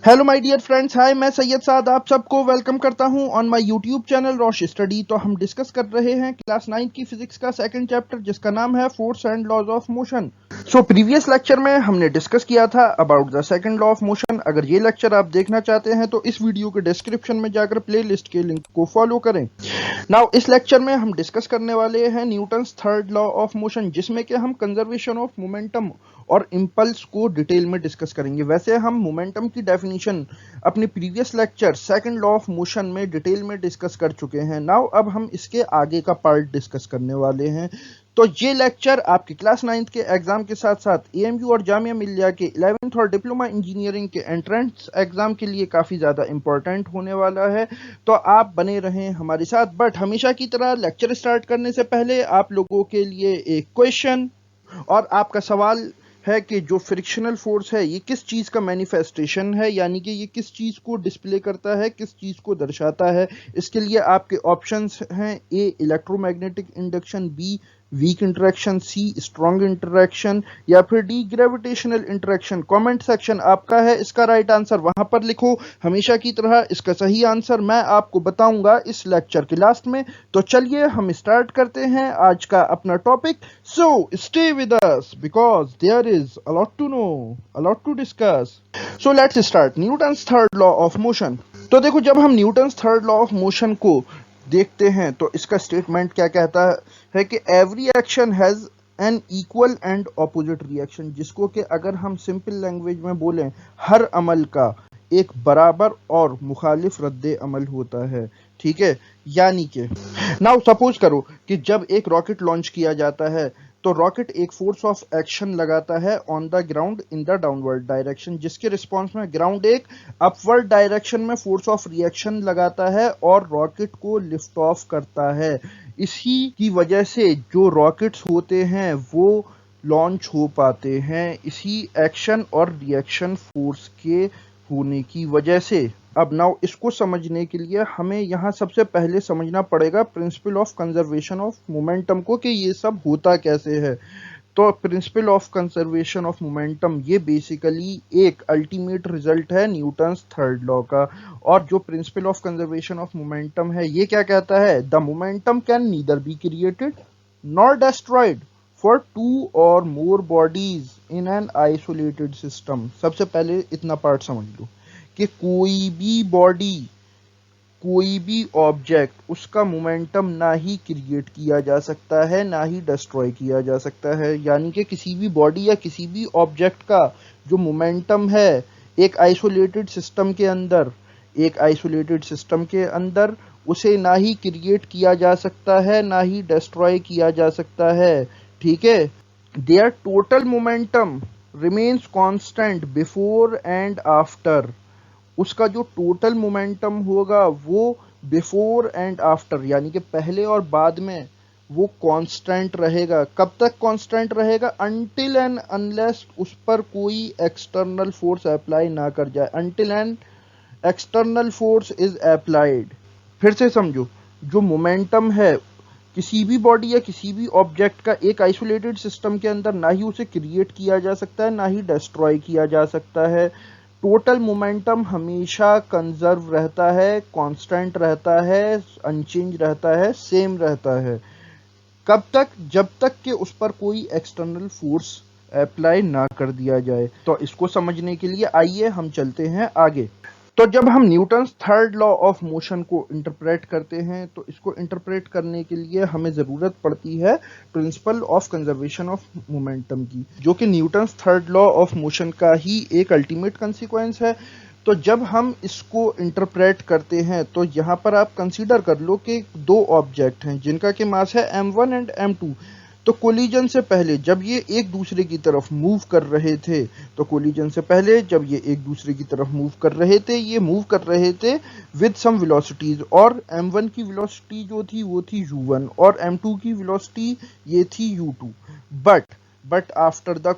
Hello my dear friends, hi, मैं सैयद साद आप सबको वेलकम करता हूं on my YouTube channel Rosh study. तो हम डिस्कस कर रहे हैं क्लास 9 की फिजिक्स का सेकंड चैप्टर जिसका नाम है force and laws of motion. So previous lecture में हमने डिस्कस किया था about the second law of motion. अगर ये लेक्चर आप देखना चाहते हैं तो इस वीडियो के डिस्क्रिप्शन में जाकर प्लेलिस्ट के लिंक को फॉलो करें। नाउ इस लेक्चर में हम डिस्कस करने वाले हैं Newton's third law of motion, जिसमें कि हम कंजर्वेशन ऑफ मोमेंटम और इंपल्स को डिटेल में डिस्कस करेंगे। वैसे हम मोमेंटम की डेफिनेशन अपने previous lecture second law of motion में डिटेल में डिस्कस कर चुके हैं। नाउ अब हम इसके आगे का पार्ट डिस्कस करने वाले हैं। तो ये लेक्चर आपकी क्लास 9 के एग्जाम के साथ साथ एएमयू और जामिया मिलिया के 11th और डिप्लोमा इंजीनियरिंग के एंट्रेंस एग्जाम के लिए काफ़ी ज़्यादा इंपॉर्टेंट होने वाला है। तो आप बने रहें हमारे साथ। बट हमेशा की तरह लेक्चर स्टार्ट करने से पहले आप लोगों के लिए एक क्वेश्चन और आपका सवाल है कि जो फ्रिक्शनल फोर्स है ये किस चीज़ का मैनिफेस्टेशन है, यानी कि ये किस चीज़ को डिस्प्ले करता है, किस चीज़ को दर्शाता है। इसके लिए आपके ऑप्शंस हैं: A electromagnetic induction, B weak interaction, C strong interaction, या फिर D gravitational interaction. Comment section आपका है, इसका राइट आंसर वहां पर लिखो। हमेशा की तरह इसका सही आंसर मैं आपको बताऊंगा इस लेक्चर के लास्ट में। तो चलिए हम स्टार्ट करते हैं आज का अपना topic. So stay with us because there is a lot to know, a lot to discuss. So let's start Newton's third law of motion. तो देखो, जब हम Newton's third law of motion को देखते हैं तो इसका स्टेटमेंट क्या कहता है कि every action has an equal and opposite reaction, जिसको कि अगर हम सिंपल लैंग्वेज में बोलें, हर अमल का एक बराबर और मुखालिफ रद्द अमल होता है। ठीक है, यानी कि नाउ सपोज करो कि जब एक रॉकेट लॉन्च किया जाता है तो रॉकेट एक फोर्स ऑफ एक्शन लगाता है on the ground in the downward direction, जिसके रिस्पॉन्स में ग्राउंड एक अपवर्ड डायरेक्शन में फोर्स ऑफ रिएक्शन लगाता है और रॉकेट को लिफ्ट ऑफ करता है। इसी की वजह से जो रॉकेट्स होते हैं वो लॉन्च हो पाते हैं, इसी एक्शन और रिएक्शन फोर्स के होने की वजह से। अब नाउ इसको समझने के लिए हमें यहाँ सबसे पहले समझना पड़ेगा principle of conservation of momentum को, कि ये सब होता कैसे है। तो principle of conservation of momentum ये बेसिकली एक अल्टीमेट रिजल्ट है न्यूटन्स थर्ड लॉ का। और जो principle of conservation of momentum है ये क्या कहता है? The momentum can neither be created nor destroyed for two or more bodies in an isolated system. सबसे पहले इतना पार्ट समझ लो कि कोई भी बॉडी, कोई भी ऑब्जेक्ट, उसका मोमेंटम ना ही क्रिएट किया जा सकता है ना ही डिस्ट्रॉय किया जा सकता है। यानी कि किसी भी बॉडी या किसी भी ऑब्जेक्ट का जो मोमेंटम है एक आइसोलेटेड सिस्टम के अंदर, एक आइसोलेटेड सिस्टम के अंदर उसे ना ही क्रिएट किया जा सकता है ना ही डिस्ट्रॉय किया जा सकता है। ठीक है, there total momentum remains constant before and after. उसका जो टोटल मोमेंटम होगा वो बिफोर एंड आफ्टर यानी कि पहले और बाद में वो कांस्टेंट रहेगा। कब तक कांस्टेंट रहेगा? अनटिल एंड अनलेस उस पर कोई एक्सटर्नल फोर्स अप्लाई ना कर जाए, until and external force is applied. फिर से समझो, जो मोमेंटम है किसी भी बॉडी या किसी भी ऑब्जेक्ट का एक आइसोलेटेड सिस्टम के अंदर ना ही उसे क्रिएट किया जा सकता है ना ही डिस्ट्रॉय किया जा सकता है। टोटल मोमेंटम हमेशा कंजर्व रहता है, कांस्टेंट रहता है, अनचेंज रहता है, सेम रहता है। कब तक? जब तक कि उस पर कोई एक्सटर्नल फोर्स अप्लाई ना कर दिया जाए। तो इसको समझने के लिए आइए हम चलते हैं आगे। तो जब हम Newton's third law of motion को इंटरप्रेट करते हैं तो इसको इंटरप्रेट करने के लिए हमें ज़रूरत पड़ती है principal of conservation of momentum की, जो कि Newton's third law of motion का ही एक अल्टीमेट कंसिक्वेंस है। तो जब हम इसको इंटरप्रेट करते हैं तो यहाँ पर आप कंसीडर कर लो कि दो ऑब्जेक्ट हैं जिनका कि मास है m1 एंड m2। तो कोलिजन से पहले जब ये एक दूसरे की तरफ मूव कर रहे थे, तो कोलिजन से पहले जब ये एक दूसरे की तरफ मूव कर रहे थे, ये मूव कर रहे थे विद सम वेलोसिटीज। और m1 की वेलोसिटी जो थी वो थी u1 और m2 की वेलोसिटी ये थी u2। But after the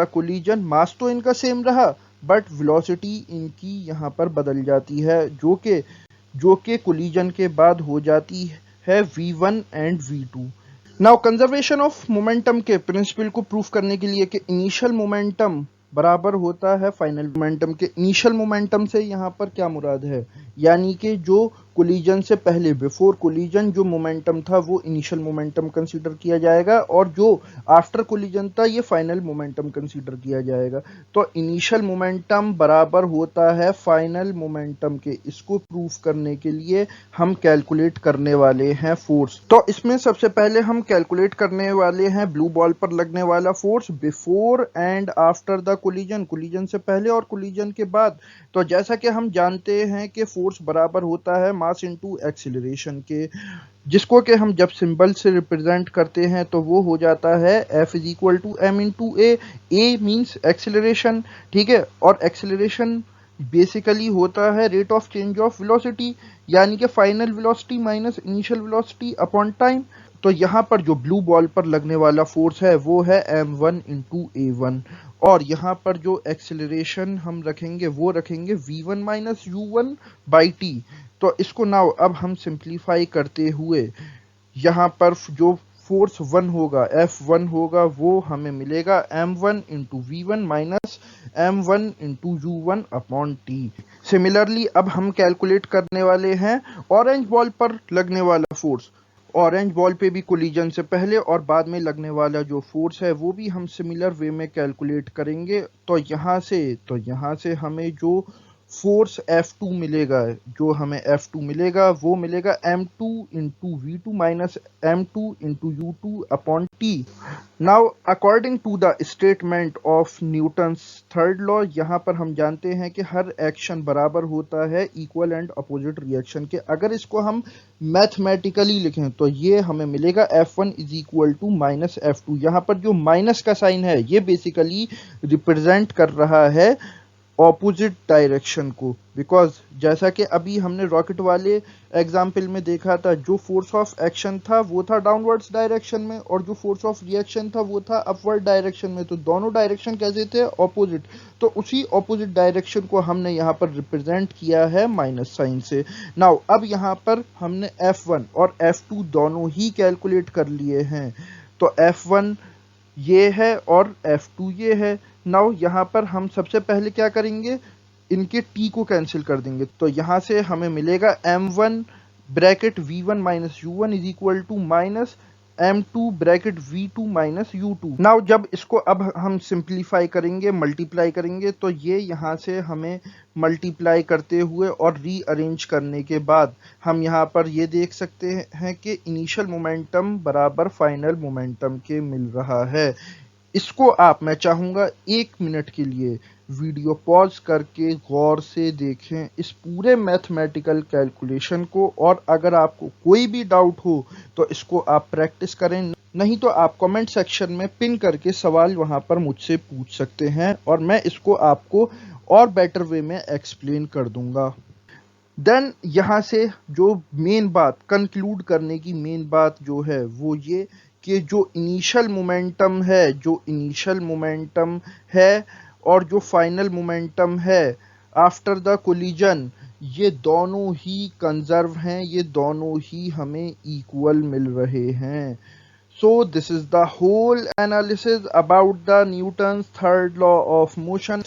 collision mass तो इनका सेम रहा, बट वेलोसिटी इनकी यहाँ पर बदल जाती है, जो कि कोलिजन के बाद हो जाती है v1 and v2। Now conservation of momentum के प्रिंसिपल को प्रूफ करने के लिए कि इनिशियल मोमेंटम बराबर होता है फाइनल मोमेंटम के। इनिशियल मोमेंटम से यहाँ पर क्या मुराद है, यानी कि जो कोलिजन से पहले बिफोर कोलिजन जो मोमेंटम था वो इनिशियल मोमेंटम कंसीडर किया जाएगा, और जो आफ्टर कोलिजन था ये फाइनल मोमेंटम कंसीडर किया जाएगा। तो इनिशियल मोमेंटम बराबर होता है फाइनल मोमेंटम के। इसको प्रूफ करने के लिए हम कैलकुलेट करने वाले हैं फोर्स। तो इसमें सबसे पहले हम कैलकुलेट करने वाले हैं ब्लू बॉल पर लगने वाला force before and after the collision, collision से पहले और कोलिजन के बाद। तो जैसा कि हम जानते हैं कि फोर्स बराबर होता है मास इनटू एक्सीलरेशन के, जिसको कि हम जब सिंबल से रिप्रेजेंट करते हैं तो वो हो जाता है F is equal to m into a means acceleration, ठीक है। और एक्सीलरेशन बेसिकली होता है rate of change of velocity, यानी कि final velocity minus initial velocity upon time. तो यहाँ पर जो ब्लू बॉल पर लगने वाला फोर्स है वो है m1 इंटू a1, और यहाँ पर जो एक्सेलरेशन हम रखेंगे वो रखेंगे v1 minus u1 by T. तो इसको नाउ अब हम सिंप्लीफाई करते हुए यहाँ पर जो फोर्स 1 होगा F1 होगा वो हमें मिलेगा m1 into v1 minus m1 into u1 upon T. Similarly अब हम कैलकुलेट करने वाले हैं ऑरेंज बॉल पर लगने वाला फोर्स। ऑरेंज बॉल पे भी कोलिजन से पहले और बाद में लगने वाला जो फोर्स है वो भी हम सिमिलर वे में कैलकुलेट करेंगे। तो यहाँ से हमें जो फोर्स F2 मिलेगा, जो हमें F2 मिलेगा वो मिलेगा m2 into v2 minus m2 into u2 upon t. Now according to the statement of Newton's third law, यहाँ पर हम जानते हैं कि हर एक्शन बराबर होता है इक्वल एंड अपोजिट रिएक्शन के। अगर इसको हम मैथमेटिकली लिखें तो ये हमें मिलेगा F1 is equal to minus F2। यहाँ पर जो माइनस का साइन है ये बेसिकली रिप्रेजेंट कर रहा है ऑपोजिट डायरेक्शन को, बिकॉज जैसा कि अभी हमने रॉकेट वाले एग्जाम्पल में देखा था, जो फोर्स ऑफ एक्शन था वो था डाउनवर्ड्स डायरेक्शन में और जो फोर्स ऑफ रिएक्शन था वो था अपवर्ड डायरेक्शन में। तो दोनों डायरेक्शन कैसे थे, ऑपोजिट। तो उसी ऑपोजिट डायरेक्शन को हमने यहाँ पर रिप्रेजेंट किया है माइनस साइन से। नाउ अब यहाँ पर हमने F1 और F2 दोनों ही कैलकुलेट कर लिए हैं। तो F1 ये है और F2 ये है। नाउ यहाँ पर हम सबसे पहले क्या करेंगे, इनके t को कैंसिल कर देंगे। तो यहाँ से हमें मिलेगा m1 bracket v1 minus u1 is equal to minus m2 bracket v2 minus u2। Now जब इसको अब हम सिंप्लीफाई करेंगे, मल्टीप्लाई करेंगे, तो ये यहाँ से हमें मल्टीप्लाई करते हुए और रीअरेंज करने के बाद हम यहाँ पर ये देख सकते हैं कि इनिशियल मोमेंटम बराबर फाइनल मोमेंटम के मिल रहा है। इसको आप, मैं चाहूँगा 1 मिनट के लिए वीडियो पॉज करके गौर से देखें इस पूरे मैथमेटिकल कैलकुलेशन को, और अगर आपको कोई भी डाउट हो तो इसको आप प्रैक्टिस करें, नहीं तो आप कमेंट सेक्शन में पिन करके सवाल वहां पर मुझसे पूछ सकते हैं और मैं इसको आपको और बेटर वे में एक्सप्लेन कर दूंगा। देन यहाँ से जो मेन बात, कंक्लूड करने की मेन बात जो है वो ये कि जो इनिशियल मोमेंटम है और जो फाइनल मोमेंटम है आफ्टर द कोलिजन, ये दोनों ही कंजर्व हैं, ये दोनों ही हमें इक्वल मिल रहे हैं। So this is the whole analysis about the Newton's third law of motion.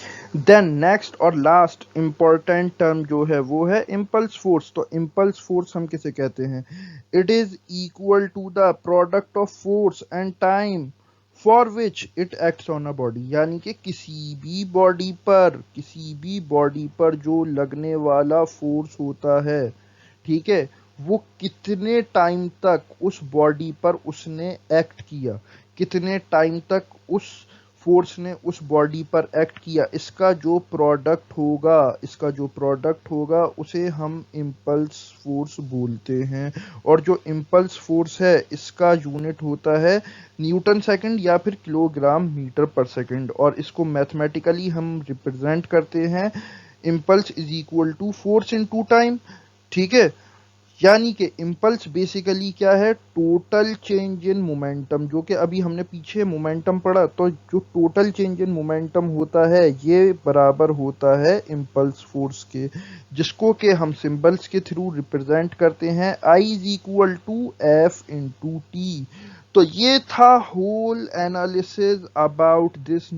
Then next और last important term जो है वो है impulse force। तो impulse force हम किसे कहते हैं? It is equal to the product of force and time for which it acts on a body। यानी कि किसी भी बॉडी पर जो लगने वाला फोर्स होता है, ठीक है, वो कितने टाइम तक उस बॉडी पर उसने एक्ट किया, कितने टाइम तक उस फोर्स ने उस बॉडी पर एक्ट किया, इसका जो प्रोडक्ट होगा उसे हम इम्पल्स फोर्स बोलते हैं। और जो इम्पल्स फोर्स है इसका यूनिट होता है न्यूटन सेकंड या फिर किलोग्राम मीटर पर सेकंड, और इसको मैथमेटिकली हम रिप्रेजेंट करते हैं impulse is equal to force into time, ठीक है। यानी कि इम्पल्स बेसिकली क्या है, टोटल चेंज इन मोमेंटम, जो कि अभी हमने पीछे मोमेंटम पढ़ा, तो जो टोटल चेंज इन मोमेंटम होता है ये बराबर होता है इम्पल्स फोर्स के, जिसको कि हम सिंबल्स के थ्रू रिप्रेजेंट करते हैं I is equal to F into t. तो ये था whole analysis about this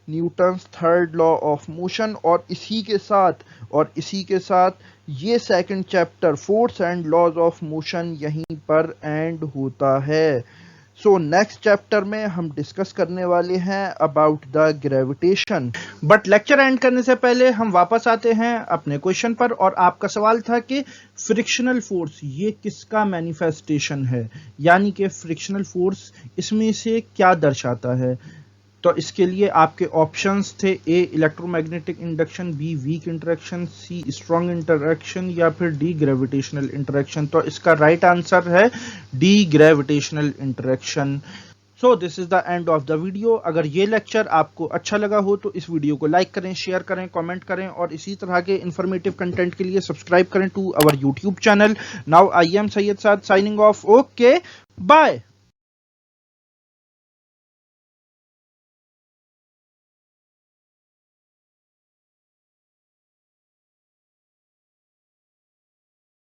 Newton's third law of motion. और इसी के साथ ये second chapter force and laws of motion यहीं पर एंड होता है। सो नेक्स्ट चैप्टर में हम डिस्कस करने वाले हैं about the gravitation. But lecture and करने से पहले हम वापस आते हैं अपने क्वेश्चन पर, और आपका सवाल था कि फ्रिक्शनल फोर्स ये किसका मैनिफेस्टेशन है, यानी कि फ्रिक्शनल फोर्स इसमें से क्या दर्शाता है। तो इसके लिए आपके ऑप्शंस थे A electromagnetic induction, B weak interaction, C strong interaction या फिर डी ग्रेविटेशनल इंटरेक्शन। तो इसका राइट आंसर है D gravitational interaction. So this is the end of the video. अगर ये लेक्चर आपको अच्छा लगा हो तो इस वीडियो को लाइक करें, शेयर करें, कमेंट करें और इसी तरह के इंफॉर्मेटिव कंटेंट के लिए सब्सक्राइब करें to our YouTube channel. Now I am Syed Saad signing off. Okay, bye.